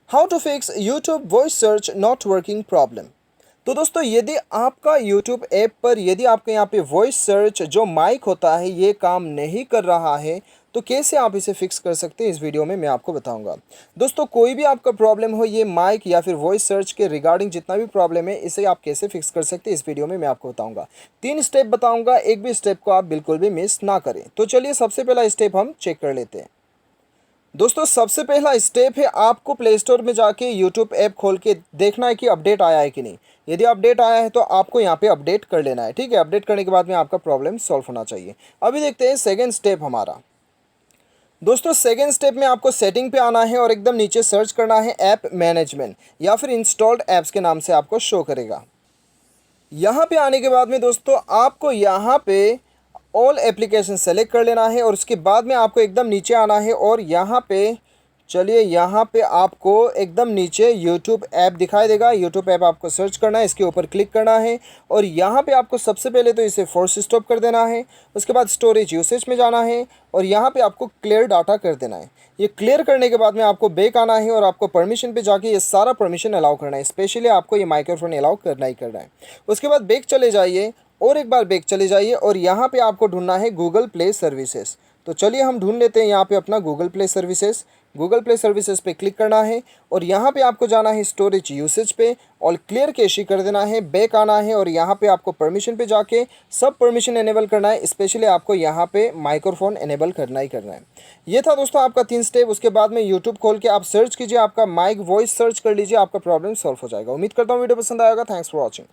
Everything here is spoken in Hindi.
How to fix YouTube voice search not working problem. तो दोस्तों, यदि आपका यूट्यूब ऐप पर यदि आपके यहाँ पे वॉइस सर्च जो माइक होता है ये काम नहीं कर रहा है, तो कैसे आप इसे फिक्स कर सकते हैं, इस वीडियो में मैं आपको बताऊंगा। दोस्तों, कोई भी आपका प्रॉब्लम हो, ये माइक या फिर वॉइस सर्च के रिगार्डिंग जितना भी प्रॉब्लम है, इसे आप कैसे फिक्स कर सकते हैं इस वीडियो में मैं आपको बताऊंगा। 3 स्टेप बताऊंगा, एक भी स्टेप को आप बिल्कुल भी मिस ना करें। तो चलिए, सबसे पहला स्टेप हम चेक कर लेते हैं। दोस्तों, सबसे पहला स्टेप है आपको प्ले स्टोर में जाके यूट्यूब ऐप खोल के देखना है कि अपडेट आया है कि नहीं। यदि अपडेट आया है तो आपको यहाँ पे अपडेट कर लेना है। ठीक है, अपडेट करने के बाद में आपका प्रॉब्लम सॉल्व होना चाहिए। अभी देखते हैं सेकंड स्टेप हमारा। दोस्तों, सेकंड स्टेप में आपको सेटिंग पे आना है और एकदम नीचे सर्च करना है ऐप मैनेजमेंट या फिर इंस्टॉल्ड ऐप्स के नाम से आपको शो करेगा। यहाँ पे आने के बाद में दोस्तों आपको यहाँ पे ऑल एप्लीकेशन सेलेक्ट कर लेना है और उसके बाद में आपको एकदम नीचे आना है और यहाँ पे चलिए, यहाँ पे आपको एकदम नीचे यूट्यूब ऐप दिखाई देगा। यूट्यूब ऐप आपको सर्च करना है, इसके ऊपर क्लिक करना है और यहाँ पे आपको सबसे पहले तो इसे फोर्स स्टॉप कर देना है। उसके बाद स्टोरेज यूसेज में जाना है और यहाँ पे आपको क्लियर डाटा कर देना है। ये क्लियर करने के बाद में आपको बैक आना है और आपको परमिशन पे जाके ये सारा परमिशन अलाउ करना है। स्पेशली आपको ये माइक्रोफोन अलाउ करना ही करना है। उसके बाद बैक चले जाइए और एक बार बैक चले जाइए और यहाँ पे आपको ढूंढना है गूगल प्ले सर्विसेज। तो चलिए हम ढूंढ लेते हैं यहाँ पे अपना Google play services. Google play services पे क्लिक करना है और यहाँ पे आपको जाना है स्टोरेज यूसेज पे और क्लियर कैश कर देना है। बैक आना है और यहाँ पे आपको परमिशन पे जाके सब परमिशन एनेबल करना है। स्पेशली आपको यहाँ पे माइक्रोफोन एनेबल करना ही करना है। ये था दोस्तों आपका 3 स्टेप। उसके बाद में यूट्यूब खोल के आप सर्च कीजिए, आपका माइक वॉइस सर्च कर लीजिए, आपका प्रॉब्लम सॉल्व हो जाएगा। उम्मीद करता हूँ वीडियो पसंद आएगा। Thanks for watching.